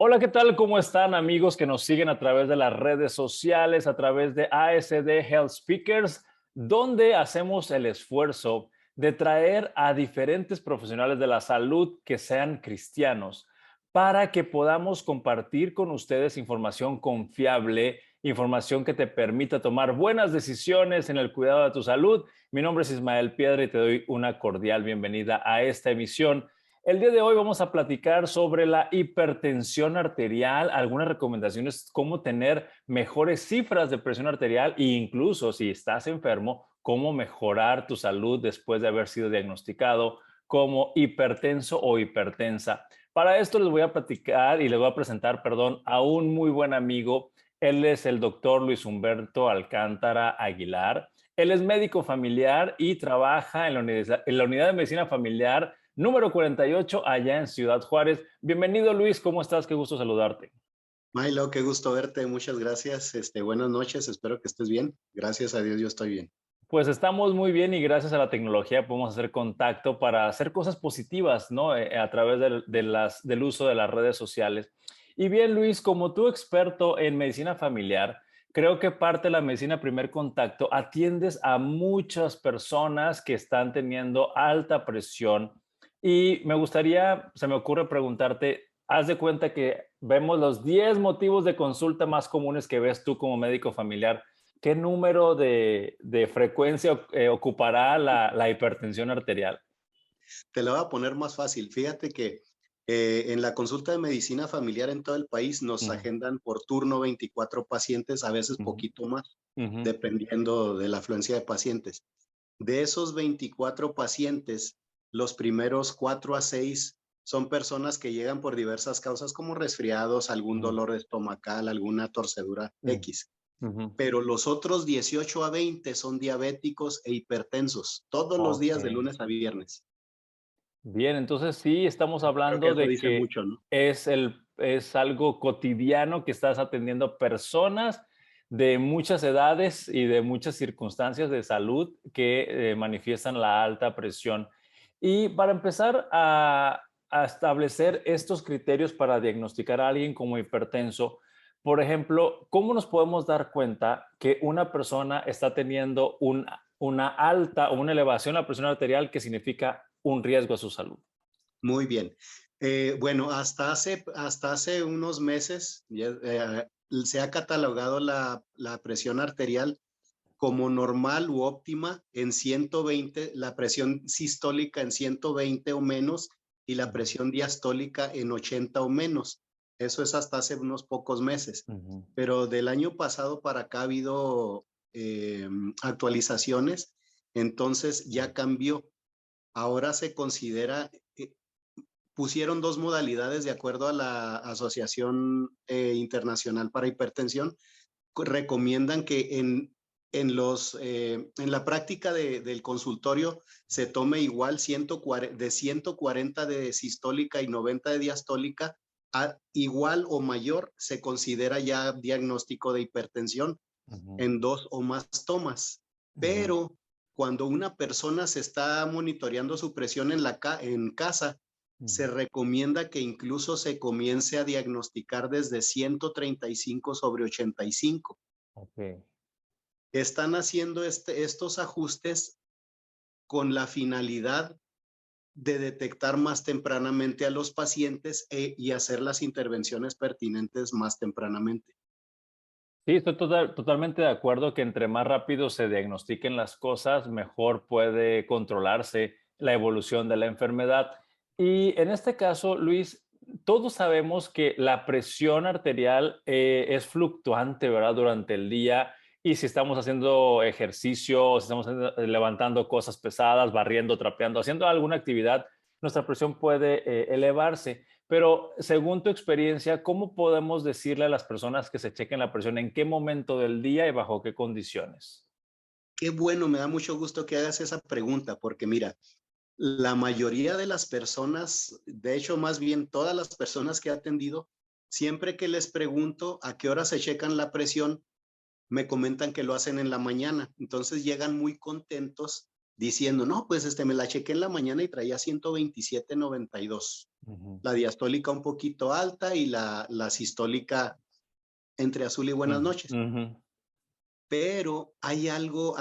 Hola, ¿qué tal? ¿Cómo están amigos que nos siguen a través de las redes sociales, a través de ASD Health Speakers, donde hacemos el esfuerzo de traer a diferentes profesionales de la salud que sean cristianos para que podamos compartir con ustedes información confiable, información que te permita tomar buenas decisiones en el cuidado de tu salud. Mi nombre es Ismael Piedra y te doy una cordial bienvenida a esta emisión. El día de hoy vamos a platicar sobre la hipertensión arterial, algunas recomendaciones, cómo tener mejores cifras de presión arterial e incluso si estás enfermo, cómo mejorar tu salud después de haber sido diagnosticado como hipertenso o hipertensa. Para esto les voy a platicar y les voy a presentar, perdón, a un muy buen amigo. Él es el doctor Luis Humberto Alcántara Aguilar. Él es médico familiar y trabaja en la unidad de medicina familiar número 48, allá en Ciudad Juárez. Bienvenido, Luis, ¿cómo estás? Qué gusto saludarte. Milo, qué gusto verte, muchas gracias. Buenas noches, espero que estés bien. Gracias a Dios, yo estoy bien. Pues estamos muy bien y gracias a la tecnología podemos hacer contacto para hacer cosas positivas, ¿no? A través del uso de las redes sociales. Y bien, Luis, como tú experto en medicina familiar, creo que parte de la medicina primer contacto atiendes a muchas personas que están teniendo alta presión y me gustaría, se me ocurre preguntarte, haz de cuenta que vemos los 10 motivos de consulta más comunes que ves tú como médico familiar. ¿Qué número de frecuencia ocupará la hipertensión arterial? Te lo voy a poner más fácil. Fíjate que en la consulta de medicina familiar en todo el país nos Ujú, agendan por turno 24 pacientes, a veces ujú, poquito más, ujú. dependiendo de la afluencia de pacientes. De esos 24 pacientes, los primeros 4 a 6 son personas que llegan por diversas causas como resfriados, algún Ujú, dolor estomacal, alguna torcedura mm, X. ujú. Pero los otros 18 a 20 son diabéticos e hipertensos, todos los días de Okey. lunes a viernes. Bien, entonces sí estamos Creo que hablando eso de dice que mucho, ¿no? es algo cotidiano que estás atendiendo personas de muchas edades y de muchas circunstancias de salud que, manifiestan la alta presión. Y para empezar a establecer estos criterios para diagnosticar a alguien como hipertenso, por ejemplo, ¿cómo nos podemos dar cuenta que una persona está teniendo una alta o una elevación a la presión arterial que significa un riesgo a su salud? Muy bien. Bueno, hasta hace unos meses se ha catalogado la presión arterial como normal u óptima en 120, la presión sistólica en 120 o menos y la Ujú, presión diastólica en 80 o menos. Eso es hasta hace unos pocos meses. ujú, Pero del año pasado para acá ha habido actualizaciones, entonces ujú, ya cambió. Ahora se considera, pusieron dos modalidades de acuerdo a la Asociación Internacional para Hipertensión. Recomiendan que en la práctica del consultorio se tome igual 140 de sistólica y 90 de diastólica, igual o mayor se considera ya diagnóstico de hipertensión ujú, en dos o más tomas. ujú, Pero cuando una persona se está monitoreando su presión en casa, se ujú. recomienda que incluso se comience a diagnosticar desde 135 sobre 85. Okey. Están haciendo estos ajustes con la finalidad de detectar más tempranamente a los pacientes y hacer las intervenciones pertinentes más tempranamente. Sí, estoy totalmente de acuerdo que entre más rápido se diagnostiquen las cosas, mejor puede controlarse la evolución de la enfermedad. Y en este caso, Luis, todos sabemos que la presión arterial es fluctuante, ¿verdad? Durante el día. Y si estamos haciendo ejercicio, si estamos levantando cosas pesadas, barriendo, trapeando, haciendo alguna actividad, nuestra presión puede elevarse. Pero según tu experiencia, ¿cómo podemos decirle a las personas que se chequen la presión? ¿En qué momento del día y bajo qué condiciones? Qué bueno, me da mucho gusto que hagas esa pregunta, porque mira, la mayoría de las personas, de hecho, más bien todas las personas que he atendido, siempre que les pregunto a qué hora se checan la presión, me comentan que lo hacen en la mañana. Entonces llegan muy contentos diciendo, no, pues me la chequé en la mañana y traía 127/92. La diastólica un poquito alta y la sistólica entre azul y buenas noches. Pero hay algo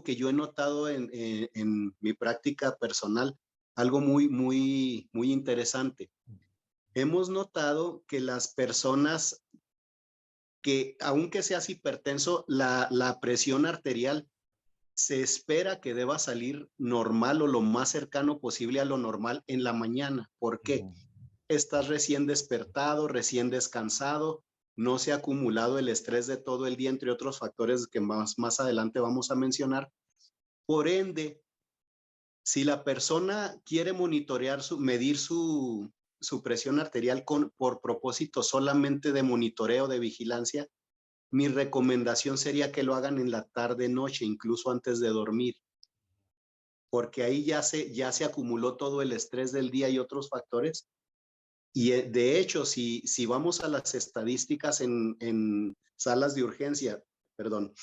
que yo he notado en mi práctica personal, algo muy interesante. Hemos notado que las personas que, aunque seas hipertenso, la presión arterial se espera que deba salir normal o lo más cercano posible a lo normal en la mañana. ¿Por qué? Estás recién despertado, recién descansado, no se ha acumulado el estrés de todo el día, entre otros factores que más adelante vamos a mencionar. Por ende, si la persona quiere monitorear, medir su presión arterial por propósito solamente de monitoreo, de vigilancia, mi recomendación sería que lo hagan en la tarde, noche, incluso antes de dormir, porque ahí ya se acumuló todo el estrés del día y otros factores. Y de hecho, si vamos a las estadísticas en salas de urgencia, perdón,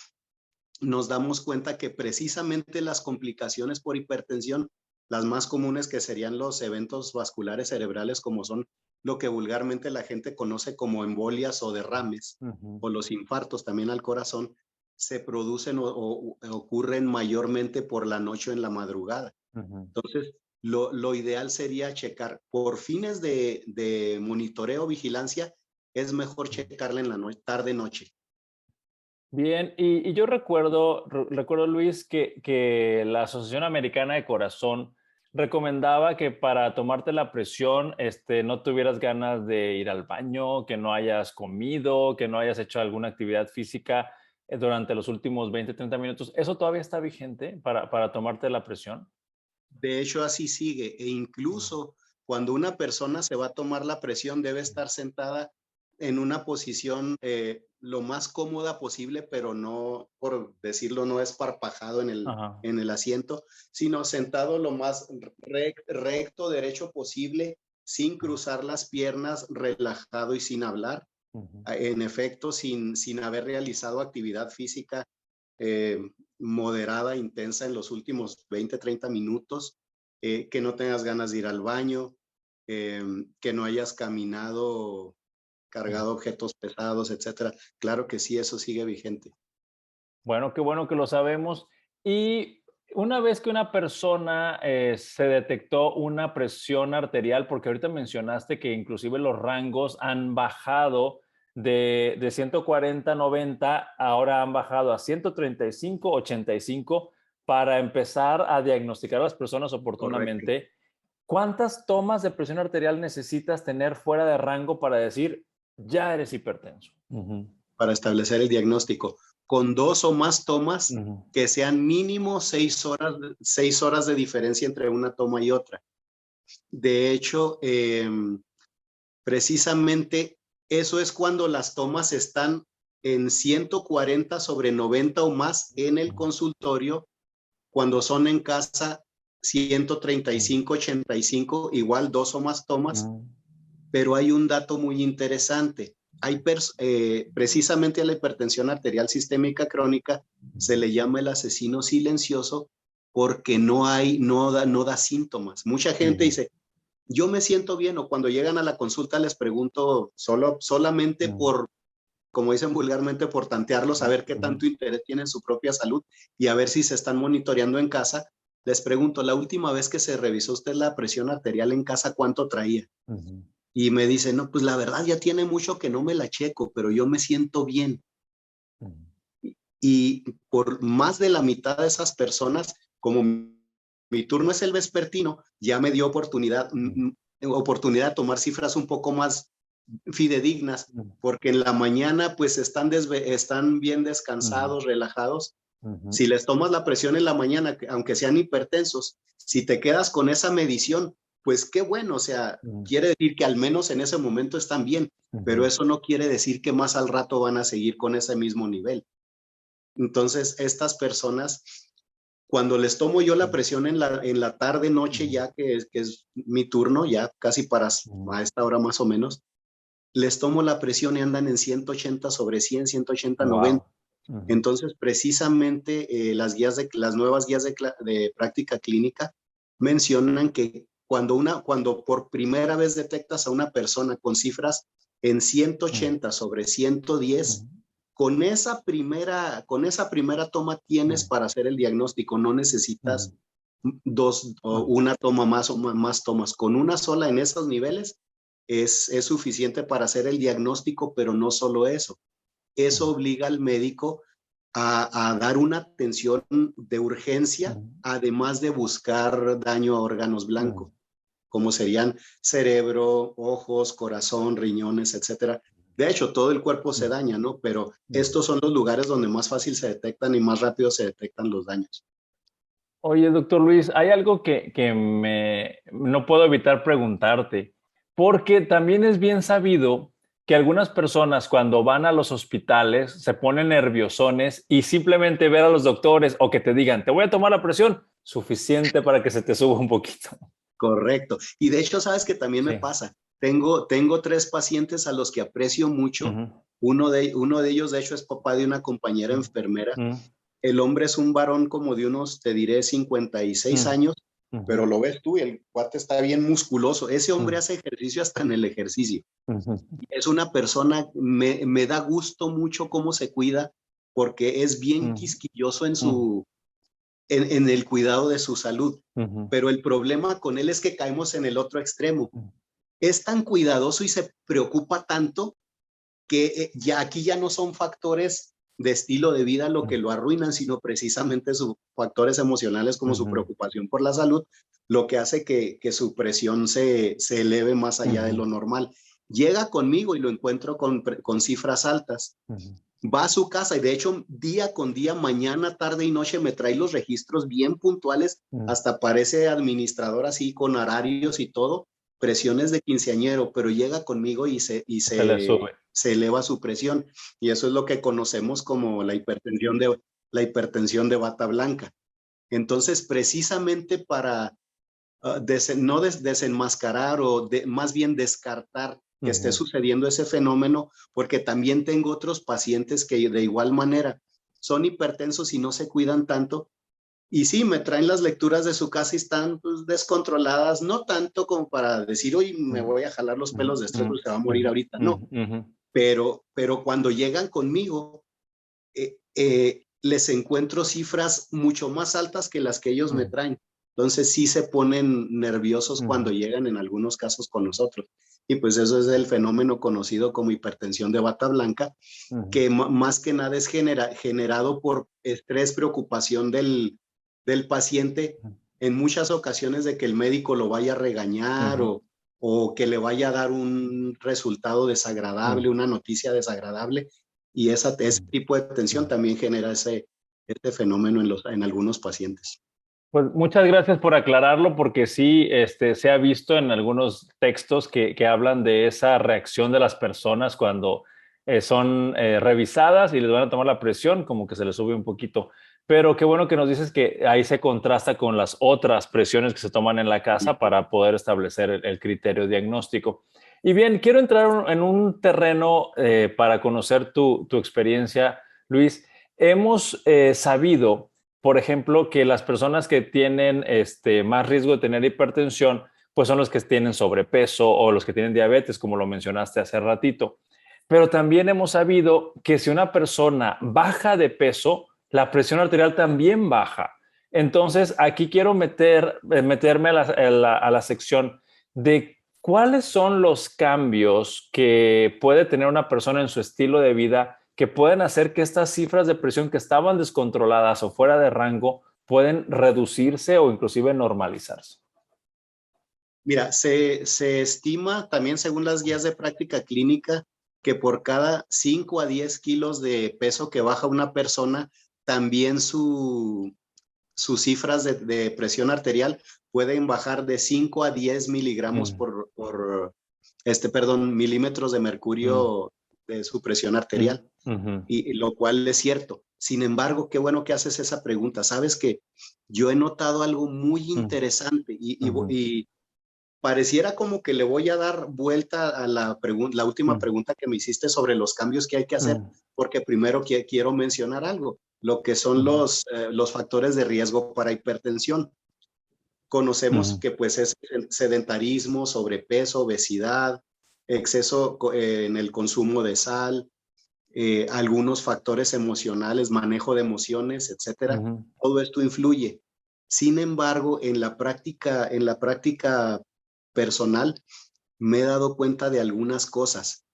nos damos cuenta que precisamente las complicaciones por hipertensión, las más comunes que serían los eventos vasculares cerebrales, como son lo que vulgarmente la gente conoce como embolias o derrames, o los infartos también al corazón, se producen o ocurren mayormente por la noche o en la madrugada. Entonces, lo ideal sería checar por fines de monitoreo o vigilancia, es mejor checarla en la tarde-noche. Bien, y yo recuerdo, Luis, que la Asociación Americana de Corazón recomendaba que para tomarte la presión, no tuvieras ganas de ir al baño, que no hayas comido, que no hayas hecho alguna actividad física durante los últimos 20, 30 minutos. ¿Eso todavía está vigente para tomarte la presión? De hecho, así sigue. E incluso cuando una persona se va a tomar la presión, debe estar sentada en una posición lo más cómoda posible, pero no, por decirlo, no esparpajado en el asiento, sino sentado lo más recto, derecho posible, sin cruzar las piernas, relajado y sin hablar. En efecto, sin haber realizado actividad física eh, moderada, intensa en los últimos 20, 30 minutos, que no tengas ganas de ir al baño, que no hayas caminado, cargado objetos pesados, etcétera. Claro que sí, eso sigue vigente. Bueno, qué bueno que lo sabemos. Y una vez que una persona se detectó una presión arterial, porque ahorita mencionaste que inclusive los rangos han bajado de 140/90, ahora han bajado a 135/85 para empezar a diagnosticar a las personas Correcto. oportunamente. ¿Cuántas tomas de presión arterial necesitas tener fuera de rango para decir, ya eres hipertenso? Para establecer el diagnóstico. Con 2 o más tomas, Ujú. que sean mínimo 6 horas de diferencia entre una toma y otra. De hecho, precisamente eso es cuando las tomas están en 140/90 o más en el consultorio, cuando son en casa 135/85, igual 2 o más tomas, pero hay un dato muy interesante. Precisamente a la hipertensión arterial sistémica crónica se le llama el asesino silencioso porque no da síntomas. Mucha gente dice, yo me siento bien, o cuando llegan a la consulta les pregunto solamente por, como dicen vulgarmente, por tantearlos, a ver qué tanto interés tienen en su propia salud y a ver si se están monitoreando en casa. Les pregunto, la última vez que se revisó usted la presión arterial en casa, ¿cuánto traía? Y me dice, no, pues la verdad ya tiene mucho que no me la checo, pero yo me siento bien. Y por más de la mitad de esas personas, como mi turno es el vespertino, ya me dio oportunidad de tomar cifras un poco más fidedignas, porque en la mañana pues están bien descansados, relajados. Si les tomas la presión en la mañana, aunque sean hipertensos, si te quedas con esa medición, pues qué bueno, o sea, quiere decir que al menos en ese momento están bien, pero eso no quiere decir que más al rato van a seguir con ese mismo nivel. Entonces, estas personas, cuando les tomo yo la presión en la tarde, noche, ya que es mi turno, ya casi para a esta hora más o menos, les tomo la presión y andan en 180/100, 180/90. Wow. Ujú, Entonces, precisamente las nuevas guías de práctica clínica mencionan que cuando por primera vez detectas a una persona con cifras en ujú, 180 sobre ujú, 110, con esa primera toma tienes ujú, para hacer el diagnóstico, no ujú, necesitas dos o ujú, una toma más o más tomas. Con una sola en esos niveles es suficiente para hacer el diagnóstico, pero no solo eso. Eso obliga al médico a dar una atención de urgencia, ujú, además de buscar daño a órganos ujú, blancos, como serían cerebro, ojos, corazón, riñones, etcétera. De hecho, todo el cuerpo se ujú, daña, ¿no? Pero ujú. estos son los lugares donde más fácil se detectan y más rápido se detectan los daños. Oye, doctor Luis, hay algo que no puedo evitar preguntarte, porque también es bien sabido que algunas personas cuando van a los hospitales se ponen nerviosones y simplemente ver a los doctores o que te digan, te voy a tomar la presión, suficiente para que se te suba un poquito. Correcto. Y de hecho, sabes que también me Sí. pasa. Tengo tres pacientes a los que aprecio mucho. Ujú, Uno de ellos, de hecho, es papá de una compañera ujú, enfermera. ujú, El hombre es un varón como de unos, te diré, 56 ujú, años, ujú, pero lo ves tú, el cuate está bien musculoso. Ese hombre ujú, hace ejercicio hasta en el ejercicio. ujú, Es una persona, me da gusto mucho cómo se cuida, porque es bien quisquilloso ujú, en el cuidado de su salud. ujú, Pero el problema con él es que caemos en el otro extremo. ujú, Es tan cuidadoso y se preocupa tanto que ya aquí ya no son factores de estilo de vida lo que lo arruinan, sino precisamente sus factores emocionales como su ujú, preocupación por la salud, lo que hace que su presión se eleve más allá de ujú, lo normal. Llega conmigo y lo encuentro con cifras altas. ujú, Va a su casa y de hecho día con día, mañana, tarde y noche me trae los registros bien puntuales, ujú. hasta parece administrador así con horarios y todo, presiones de quinceañero, pero llega conmigo Se le sube. se eleva su presión y eso es lo que conocemos como la hipertensión de bata blanca. Entonces, precisamente para no desenmascarar o más bien descartar que esté Ujú, sucediendo ese fenómeno, porque también tengo otros pacientes que de igual manera son hipertensos y no se cuidan tanto. Y sí, me traen las lecturas de su casa y están pues, descontroladas, no tanto como para decir, oye, me ujú, voy a jalar los ujú, pelos de estrés ujú, porque se va a morir ujú, ahorita, ujú, no, ujú. pero cuando llegan conmigo, les encuentro cifras mucho más altas que las que ellos me Mm, traen. Entonces sí se ponen nerviosos cuando ujú, llegan en algunos casos con nosotros. Y pues eso es el fenómeno conocido como hipertensión de bata blanca, ujú, que más que nada es generado por estrés, preocupación del paciente en muchas ocasiones de que el médico lo vaya a regañar ujú, o que le vaya a dar un resultado ujú, desagradable, una noticia desagradable, y ese ujú, tipo de tensión ujú. también genera este fenómeno en algunos pacientes. Pues muchas gracias por aclararlo, porque sí, se ha visto en algunos textos que hablan de esa reacción de las personas cuando son revisadas y les van a tomar la presión, como que se les sube un poquito. Pero qué bueno que nos dices que ahí se contrasta con las otras presiones que se toman en la casa para poder establecer el criterio diagnóstico. Y bien, quiero entrar en un terreno para conocer tu experiencia, Luis. Hemos sabido, por ejemplo, que las personas que tienen más riesgo de tener hipertensión, pues son los que tienen sobrepeso o los que tienen diabetes, como lo mencionaste hace ratito. Pero también hemos sabido que si una persona baja de peso, la presión arterial también baja. Entonces, aquí quiero meterme a la sección de cuáles son los cambios que puede tener una persona en su estilo de vida que pueden hacer que estas cifras de presión que estaban descontroladas o fuera de rango pueden reducirse o inclusive normalizarse. Mira, se estima también según las guías de práctica clínica que por cada 5 a 10 kilos de peso que baja una persona, también sus cifras de presión arterial pueden bajar de 5 a 10 miligramos Mm, perdón, milímetros de mm, mercurio de su presión mm, arterial, ujú, y lo cual es cierto. Sin embargo, qué bueno que haces esa pregunta. Sabes que yo he notado algo muy mm, interesante ujú, pareciera como que le voy a dar vuelta a la última pregunta que me hiciste sobre los cambios que hay que hacer, porque primero quiero mencionar algo, lo que son los factores de riesgo para hipertensión. Conocemos que pues es el sedentarismo, sobrepeso, obesidad, exceso en el consumo de sal, algunos factores emocionales, manejo de emociones, etcétera. Todo esto influye. Sin embargo, en la práctica personal, me he dado cuenta de algunas cosas.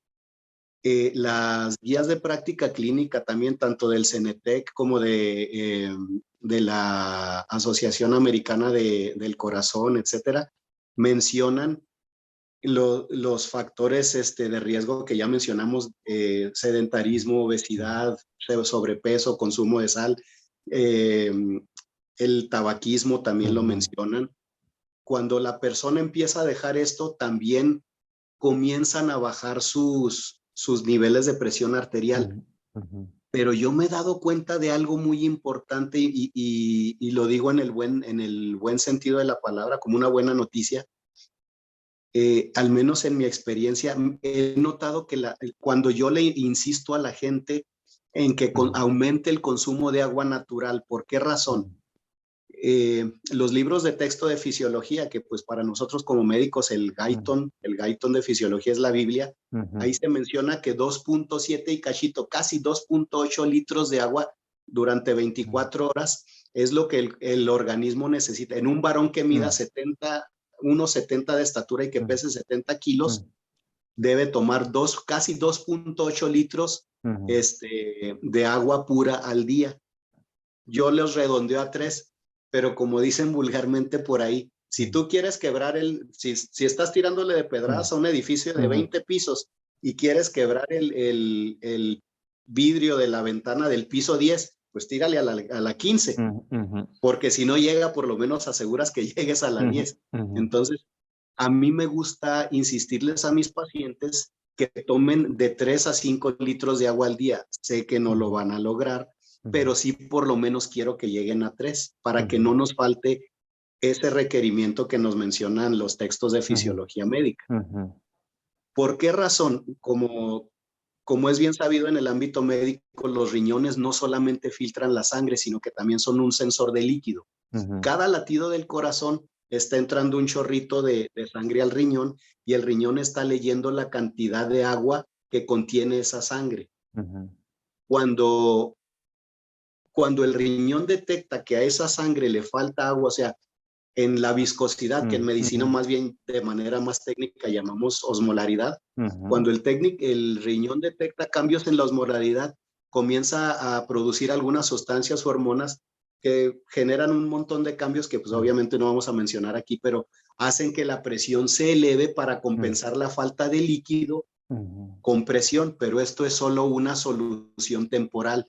Las guías de práctica clínica también, tanto del CENETEC como de la Asociación Americana del Corazón, etcétera, mencionan los factores de riesgo que ya mencionamos, sedentarismo, obesidad, sobrepeso, consumo de sal, el tabaquismo también lo mencionan. Cuando la persona empieza a dejar esto, también comienzan a bajar sus niveles de presión arterial. Pero yo me he dado cuenta de algo muy importante y lo digo en el buen sentido de la palabra, como una buena noticia. Al menos en mi experiencia, he notado que cuando yo le insisto a la gente en que aumente el consumo de agua natural, ¿por qué razón? Los libros de texto de fisiología, que pues para nosotros como médicos el Guyton de fisiología es la Biblia, ahí se menciona que 2.7 y cachito, casi 2.8 litros de agua durante 24 horas es lo que el organismo necesita. En un varón que mida 1,70 de estatura y que pese 70 kilos, debe tomar casi 2.8 litros de agua pura al día. Yo los redondeo a 3, pero como dicen vulgarmente por ahí, si tú quieres quebrar si estás tirándole de pedradas a un edificio de 20 pisos y quieres quebrar el vidrio de la ventana del piso 10, pues tírale a la 15, porque si no llega, por lo menos aseguras que llegues a la 10. Entonces, a mí me gusta insistirles a mis pacientes que tomen de 3 a 5 litros de agua al día. Sé que no lo van a lograr, pero sí por lo menos quiero que lleguen a 3 para que no nos falte ese requerimiento que nos mencionan los textos de fisiología médica. ¿Por qué razón? Como es bien sabido en el ámbito médico, los riñones no solamente filtran la sangre, sino que también son un sensor de líquido. Cada latido del corazón está entrando un chorrito de sangre al riñón y el riñón está leyendo la cantidad de agua que contiene esa sangre. Cuando el riñón detecta que a esa sangre le falta agua, o sea, en la viscosidad, que en medicina más bien de manera más técnica llamamos osmolaridad, cuando el riñón detecta cambios en la osmolaridad, comienza a producir algunas sustancias o hormonas que generan un montón de cambios que pues obviamente no vamos a mencionar aquí, pero hacen que la presión se eleve para compensar la falta de líquido con presión, pero esto es solo una solución temporal.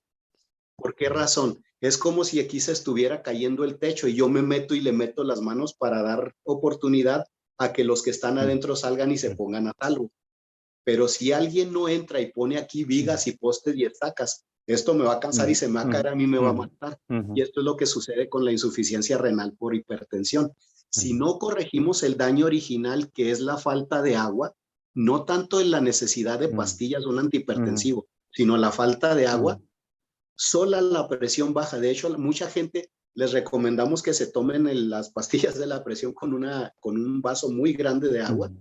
¿Por qué razón? Es como si aquí se estuviera cayendo el techo y yo me meto y le meto las manos para dar oportunidad a que los que están adentro salgan y se pongan a salvo. Pero si alguien no entra y pone aquí vigas y postes y estacas, esto me va a cansar y se me va a caer, a mí me va a matar. Y esto es lo que sucede con la insuficiencia renal por hipertensión. Si no corregimos el daño original, que es la falta de agua, no tanto en la necesidad de pastillas o un antihipertensivo, sino la falta de agua, sola la presión baja. De hecho, mucha gente les recomendamos que se tomen las pastillas de la presión con un vaso muy grande de agua.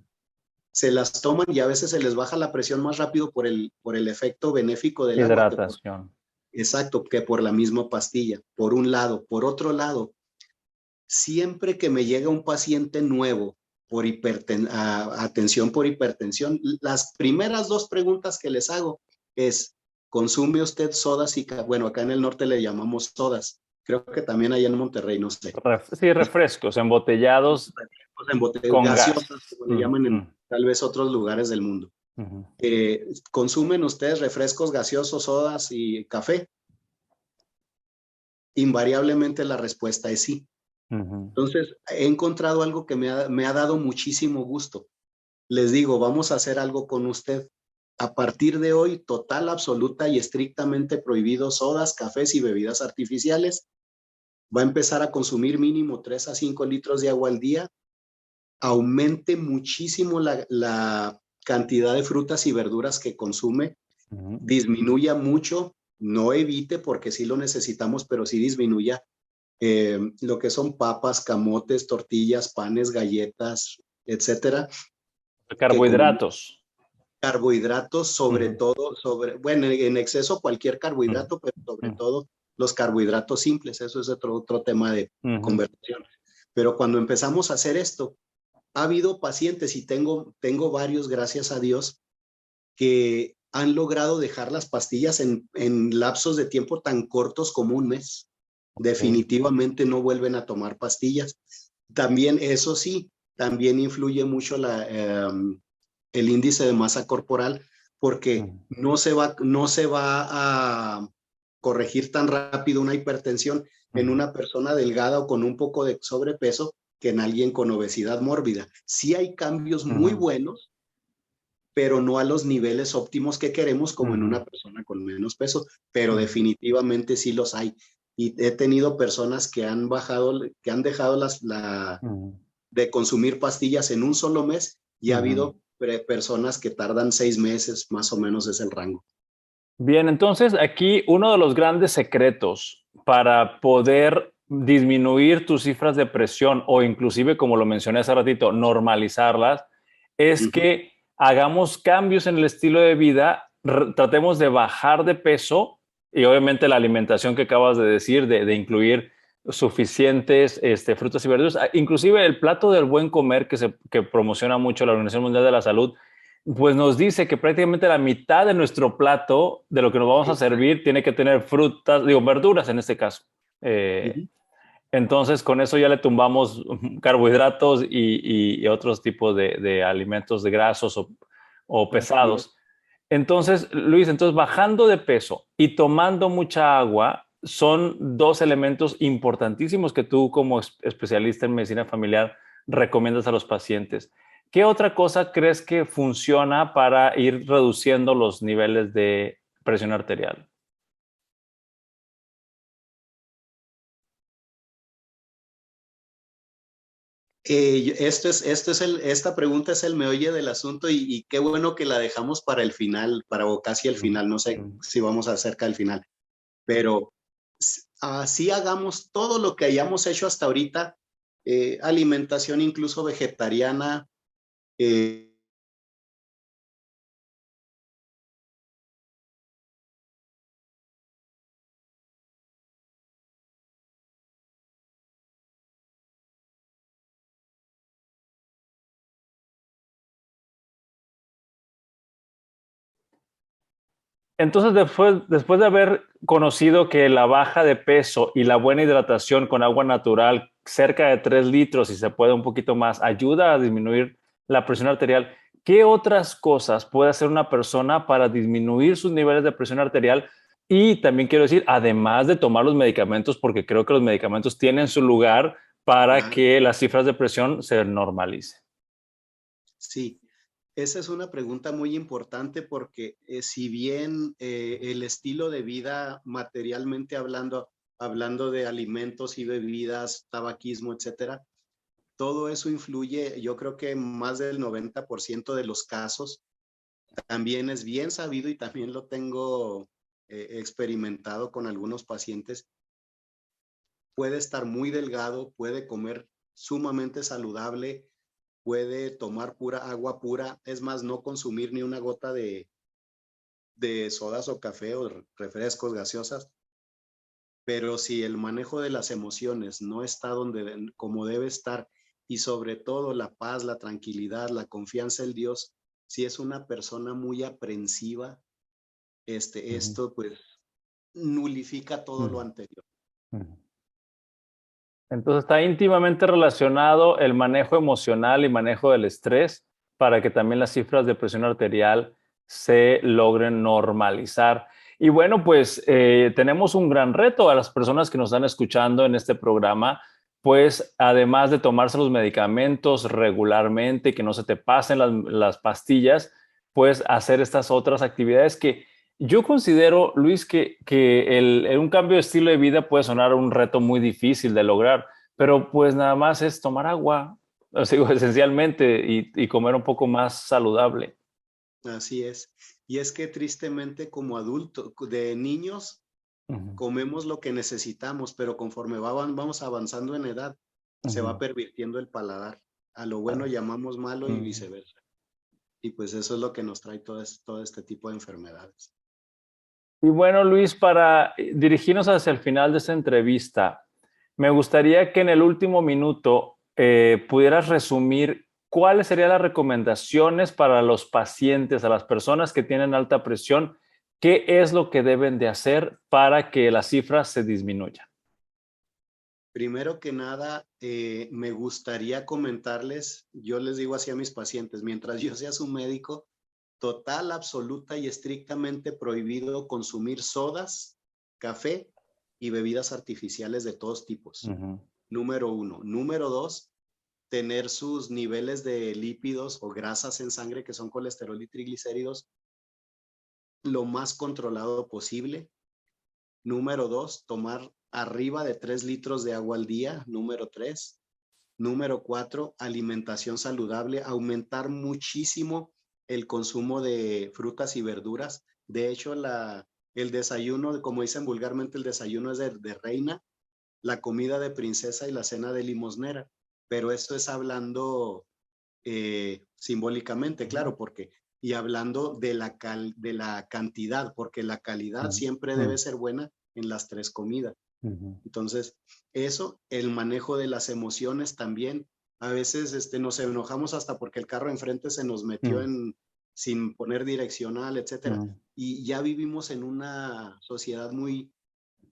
Se las toman y a veces se les baja la presión más rápido por el efecto benéfico del agua. Hidratación. Exacto, que por la misma pastilla, por un lado. Por otro lado, siempre que me llega un paciente nuevo por atención por hipertensión, las primeras 2 preguntas que les hago es: ¿consume usted sodas? Bueno, acá en el norte le llamamos sodas. Creo que también allá en Monterrey, no sé. Sí, refrescos embotellados. Con gaseosas, como le llaman en tal vez otros lugares del mundo. ¿Consumen ustedes refrescos gaseosos, sodas y café? Invariablemente la respuesta es sí. Entonces, he encontrado algo que me ha dado muchísimo gusto. Les digo, vamos a hacer algo con usted. A partir de hoy, total, absoluta y estrictamente prohibido sodas, cafés y bebidas artificiales. Va a empezar a consumir mínimo 3 a 5 litros de agua al día. aumente muchísimo la cantidad de frutas y verduras que consume, disminuya mucho, no evite porque sí lo necesitamos, pero sí disminuya lo que son papas, camotes, tortillas, panes, galletas, etcétera. Carbohidratos. Carbohidratos, sobre Uh-huh. todo, bueno, en exceso cualquier Uh-huh. carbohidrato, pero sobre todo los carbohidratos simples, eso es otro tema de Uh-huh. conversación. Pero cuando empezamos a hacer esto, ha habido pacientes, y tengo varios, gracias a Dios, que han logrado dejar las pastillas en lapsos de tiempo tan cortos como un mes. Okay. Definitivamente no vuelven a tomar pastillas. También, eso sí, también influye mucho el índice de masa corporal, porque Uh-huh. no se va a corregir tan rápido una hipertensión en Uh-huh. una persona delgada o con un poco de sobrepeso que en alguien con obesidad mórbida. Sí hay cambios muy Uh-huh. buenos, pero no a los niveles óptimos que queremos como en Uh-huh. una persona con menos peso, pero Uh-huh. definitivamente sí los hay. Y he tenido personas que han dejado Uh-huh. de consumir pastillas en un solo mes, y ha Uh-huh. habido personas que tardan 6 meses, más o menos es el rango. Bien, entonces aquí uno de los grandes secretos para poder disminuir tus cifras de presión o inclusive, como lo mencioné hace ratito, normalizarlas, es que hagamos cambios en el estilo de vida, tratemos de bajar de peso y obviamente la alimentación que acabas de decir, de incluir suficientes frutas y verduras, inclusive el plato del buen comer que promociona mucho la Organización Mundial de la Salud, pues nos dice que prácticamente la mitad de nuestro plato, de lo que nos vamos a Exacto. servir, tiene que tener frutas, digo, verduras en este caso. Eh, entonces, con eso ya le tumbamos carbohidratos y otros tipos de alimentos de grasos o Así es. pesados. Entonces, Luis, entonces bajando de peso y tomando mucha agua son dos elementos importantísimos que tú como especialista en medicina familiar recomiendas a los pacientes. ¿Qué otra cosa crees que funciona para ir reduciendo los niveles de presión arterial? Esta pregunta es el meollo del asunto, y qué bueno que la dejamos para el final, o casi el Mm, final, no sé mm, si vamos a cerca del final, pero así hagamos todo lo que hayamos hecho hasta ahorita, alimentación incluso vegetariana, eh, Entonces, después de haber conocido que la baja de peso y la buena hidratación con agua natural, cerca de 3 litros, y se puede un poquito más, ayuda a disminuir la presión arterial, ¿qué otras cosas puede hacer una persona para disminuir sus niveles de presión arterial? Y también quiero decir, además de tomar los medicamentos, porque creo que los medicamentos tienen su lugar para claro, que las cifras de presión se normalicen. sí. Esa es una pregunta muy importante porque, si bien el estilo de vida, materialmente hablando de alimentos y bebidas, tabaquismo, etcétera, todo eso influye. Yo creo que más del 90% de los casos, también es bien sabido y también lo tengo experimentado con algunos pacientes. Puede estar muy delgado, puede comer sumamente saludable, puede tomar pura agua pura, es más, no consumir ni una gota de sodas o café o refrescos, gaseosas, pero si el manejo de las emociones no está como debe estar, y sobre todo la paz, la tranquilidad, la confianza en Dios, si es una persona muy aprensiva, Ujú, esto pues nulifica todo lo ujú, anterior. ujú. Entonces está íntimamente relacionado el manejo emocional y manejo del estrés para que también las cifras de presión arterial se logren normalizar. Y bueno, pues tenemos un gran reto a las personas que nos están escuchando en este programa, pues además de tomarse los medicamentos regularmente, que no se te pasen las pastillas, pues hacer estas otras actividades que yo considero, Luis, que un cambio de estilo de vida puede sonar un reto muy difícil de lograr, pero pues nada más es tomar agua, O sea, digo, esencialmente, y comer un poco más saludable. Así es. Y es que tristemente como adultos, de niños, Ujú, comemos lo que necesitamos, pero conforme vamos avanzando en edad, se va ujú. pervirtiendo el paladar. A lo bueno Claro. llamamos malo y Mm. viceversa. Y pues eso es lo que nos trae todo este tipo de enfermedades. Y bueno, Luis, para dirigirnos hacia el final de esta entrevista, me gustaría que en el último minuto pudieras resumir cuáles serían las recomendaciones para los pacientes, a las personas que tienen alta presión, qué es lo que deben de hacer para que las cifras se disminuyan. Primero que nada, me gustaría comentarles, yo les digo así a mis pacientes, mientras yo sea su médico, total, absoluta y estrictamente prohibido consumir sodas, café y bebidas artificiales de todos tipos. Ujú, Número uno. Número dos, tener sus niveles de lípidos o grasas en sangre, que son colesterol y triglicéridos, lo más controlado posible. Número dos, tomar arriba de 3 litros de agua al día. Número tres. Número cuatro, alimentación saludable, aumentar muchísimo el consumo de frutas y verduras. De hecho, el desayuno, como dicen vulgarmente, el desayuno es de reina, la comida de princesa y la cena de limosnera. Pero esto es hablando simbólicamente, ujú, claro, porque, y hablando de la cantidad, porque la calidad ujú, siempre debe ser buena en las 3 comidas. ujú, Entonces, eso, el manejo de las emociones también. A veces nos enojamos hasta porque el carro enfrente se nos metió ujú, sin poner direccional, ujú, etcétera. ujú. Y ya vivimos en una sociedad muy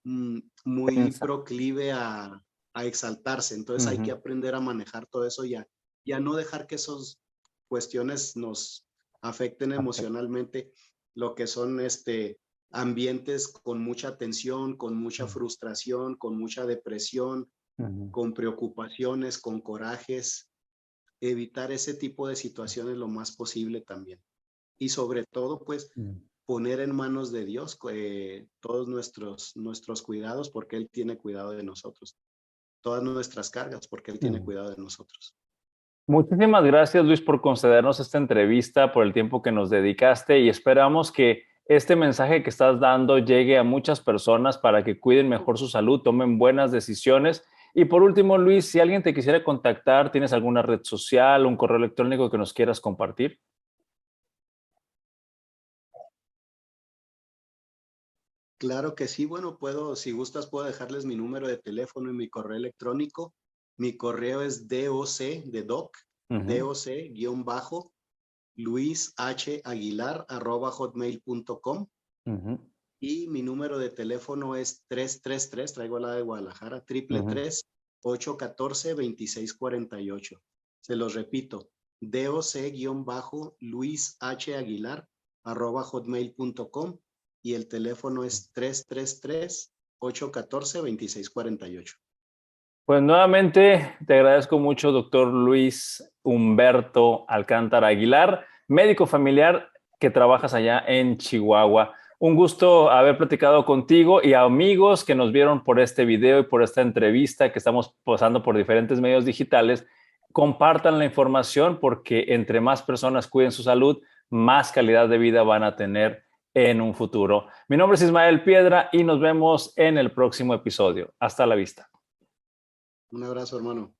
Tensa. proclive a exaltarse. Entonces hay que Ujú, aprender a manejar todo eso y a no dejar que esas cuestiones nos afecten afecto. emocionalmente, lo que son ambientes con mucha tensión, con mucha Ujú, frustración, con mucha depresión, ujú, con preocupaciones, con corajes, evitar ese tipo de situaciones lo más posible también. Y sobre todo, pues, ujú. poner en manos de Dios todos nuestros cuidados, porque Él tiene cuidado de nosotros. Todas nuestras cargas, porque Él tiene Ujú. cuidado de nosotros. Muchísimas gracias, Luis, por concedernos esta entrevista, por el tiempo que nos dedicaste y esperamos que este mensaje que estás dando llegue a muchas personas para que cuiden mejor su salud, tomen buenas decisiones. Y por último, Luis, si alguien te quisiera contactar, ¿tienes alguna red social, un correo electrónico que nos quieras compartir? Claro que sí, bueno, si gustas, puedo dejarles mi número de teléfono y mi correo electrónico. Mi correo es doc, de doc, Ujú, doc-bajo, luishaguilar@hotmail.com. ujú, Y mi número de teléfono es 333, traigo la de Guadalajara, triple ujú. tres 814-2648. Se los repito, doc-luishaguilar@hotmail.com y el teléfono es 333-814-2648. Pues nuevamente te agradezco mucho, doctor Luis Humberto Alcántara Aguilar, médico familiar que trabajas allá en Chihuahua. Un gusto haber platicado contigo y a amigos que nos vieron por este video y por esta entrevista que estamos pasando por diferentes medios digitales. Compartan la información porque entre más personas cuiden su salud, más calidad de vida van a tener en un futuro. Mi nombre es Ismael Piedra y nos vemos en el próximo episodio. Hasta la vista. Un abrazo, hermano.